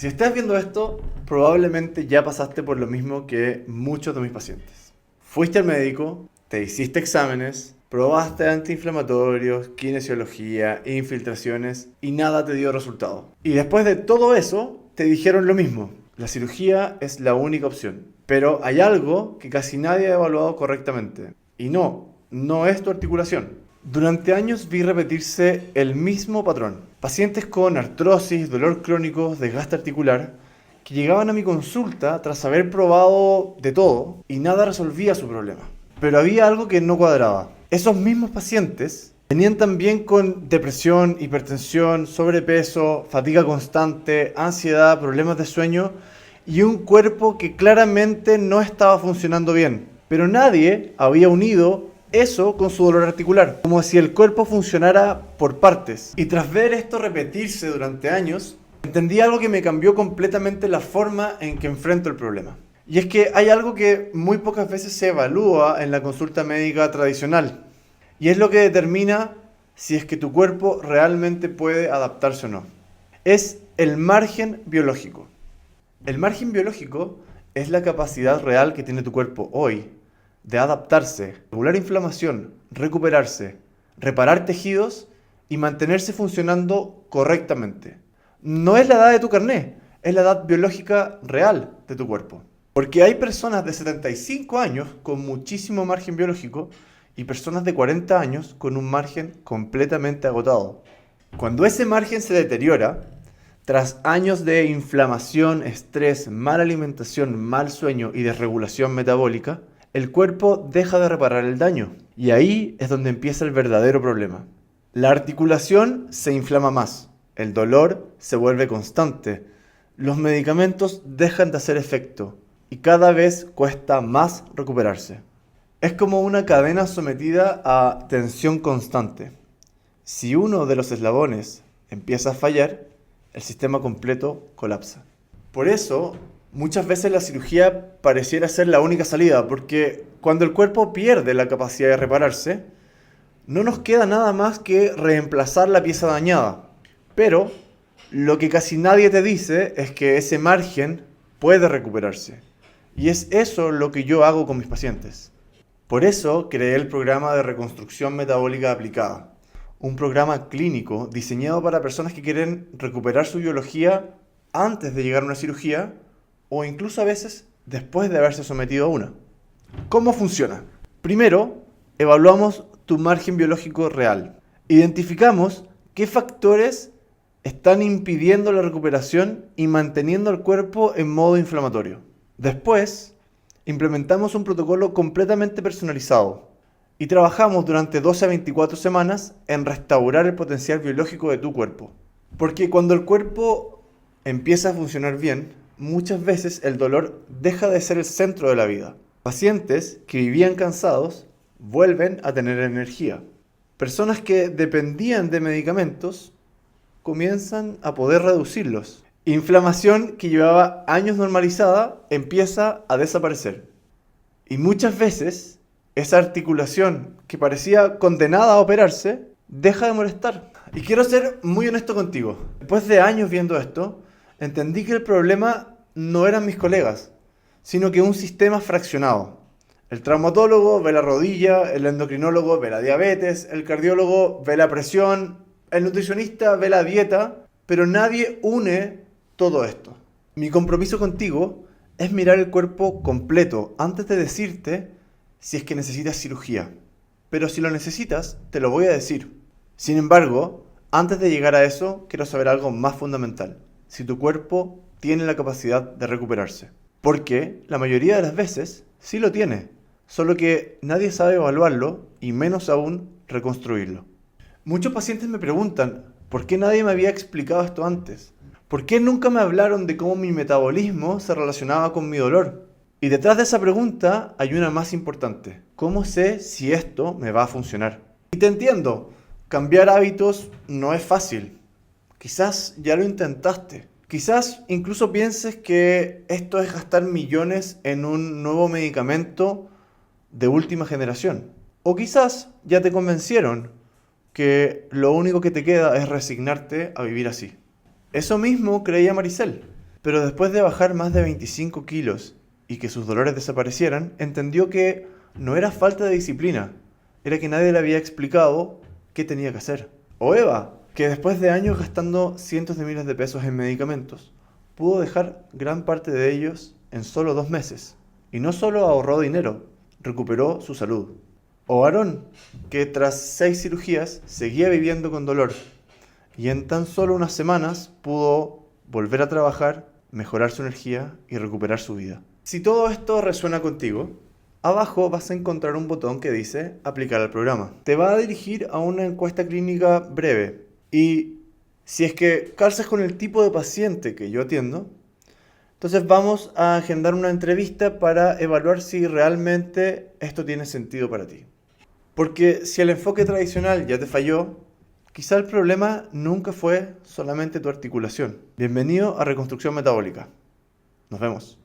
Si estás viendo esto, probablemente ya pasaste por lo mismo que muchos de mis pacientes. Fuiste al médico, te hiciste exámenes, probaste antiinflamatorios, kinesiología, infiltraciones y nada te dio resultado. Y después de todo eso, te dijeron lo mismo. La cirugía es la única opción. Pero hay algo que casi nadie ha evaluado correctamente. Y no es tu articulación. Durante años vi repetirse el mismo patrón. Pacientes con artrosis, dolor crónico, desgaste articular, que llegaban a mi consulta tras haber probado de todo y nada resolvía su problema. Pero había algo que no cuadraba. Esos mismos pacientes venían también con depresión, hipertensión, sobrepeso, fatiga constante, ansiedad, problemas de sueño y un cuerpo que claramente no estaba funcionando bien. Pero nadie había unido eso con su dolor articular, como si el cuerpo funcionara por partes. Y tras ver esto repetirse durante años, entendí algo que me cambió completamente la forma en que enfrento el problema. Y es que hay algo que muy pocas veces se evalúa en la consulta médica tradicional. Y es lo que determina si es que tu cuerpo realmente puede adaptarse o no. Es el margen biológico. El margen biológico es la capacidad real que tiene tu cuerpo hoy de adaptarse, regular inflamación, recuperarse, reparar tejidos y mantenerse funcionando correctamente. No es la edad de tu carné, es la edad biológica real de tu cuerpo. Porque hay personas de 75 años con muchísimo margen biológico y personas de 40 años con un margen completamente agotado. Cuando ese margen se deteriora, tras años de inflamación, estrés, mala alimentación, mal sueño y desregulación metabólica, el cuerpo deja de reparar el daño. Y ahí es donde empieza el verdadero problema. La articulación se inflama más, el dolor se vuelve constante, los medicamentos dejan de hacer efecto y cada vez cuesta más recuperarse. Es como una cadena sometida a tensión constante. Si uno de los eslabones empieza a fallar, el sistema completo colapsa. Por eso, muchas veces la cirugía pareciera ser la única salida, porque cuando el cuerpo pierde la capacidad de repararse, no nos queda nada más que reemplazar la pieza dañada. Pero lo que casi nadie te dice es que ese margen puede recuperarse. Y es eso lo que yo hago con mis pacientes. Por eso creé el programa de reconstrucción metabólica aplicada. Un programa clínico diseñado para personas que quieren recuperar su biología antes de llegar a una cirugía o incluso a veces después de haberse sometido a una. ¿Cómo funciona? Primero, evaluamos tu margen biológico real. Identificamos qué factores están impidiendo la recuperación y manteniendo al cuerpo en modo inflamatorio. Después, implementamos un protocolo completamente personalizado y trabajamos durante 12 a 24 semanas en restaurar el potencial biológico de tu cuerpo. Porque cuando el cuerpo empieza a funcionar bien, muchas veces el dolor deja de ser el centro de la vida. Pacientes que vivían cansados vuelven a tener energía. Personas que dependían de medicamentos comienzan a poder reducirlos. Inflamación que llevaba años normalizada empieza a desaparecer. Y muchas veces esa articulación que parecía condenada a operarse deja de molestar. Y quiero ser muy honesto contigo. Después de años viendo esto, entendí que el problema no eran mis colegas, sino que un sistema fraccionado. El traumatólogo ve la rodilla, el endocrinólogo ve la diabetes, el cardiólogo ve la presión, el nutricionista ve la dieta, pero nadie une todo esto. Mi compromiso contigo es mirar el cuerpo completo antes de decirte si es que necesitas cirugía. Pero si lo necesitas, te lo voy a decir. Sin embargo, antes de llegar a eso, quiero saber algo más fundamental. Si tu cuerpo tiene la capacidad de recuperarse. Porque la mayoría de las veces sí lo tiene, solo que nadie sabe evaluarlo y menos aún reconstruirlo. Muchos pacientes me preguntan, ¿por qué nadie me había explicado esto antes? ¿Por qué nunca me hablaron de cómo mi metabolismo se relacionaba con mi dolor? Y detrás de esa pregunta hay una más importante. ¿Cómo sé si esto me va a funcionar? Y te entiendo, cambiar hábitos no es fácil. Quizás ya lo intentaste. Quizás incluso pienses que esto es gastar millones en un nuevo medicamento de última generación. O quizás ya te convencieron que lo único que te queda es resignarte a vivir así. Eso mismo creía Maricel. Pero después de bajar más de 25 kilos y que sus dolores desaparecieran, entendió que no era falta de disciplina, era que nadie le había explicado qué tenía que hacer. O Eva, que después de años gastando cientos de miles de pesos en medicamentos, pudo dejar gran parte de ellos en solo 2 meses. Y no solo ahorró dinero, recuperó su salud. O Aarón, que tras 6 cirugías seguía viviendo con dolor y en tan solo unas semanas pudo volver a trabajar, mejorar su energía y recuperar su vida. Si todo esto resuena contigo, abajo vas a encontrar un botón que dice aplicar al programa. Te va a dirigir a una encuesta clínica breve y si es que calzas con el tipo de paciente que yo atiendo, entonces vamos a agendar una entrevista para evaluar si realmente esto tiene sentido para ti. Porque si el enfoque tradicional ya te falló, quizá el problema nunca fue solamente tu articulación. Bienvenido a Reconstrucción Metabólica. Nos vemos.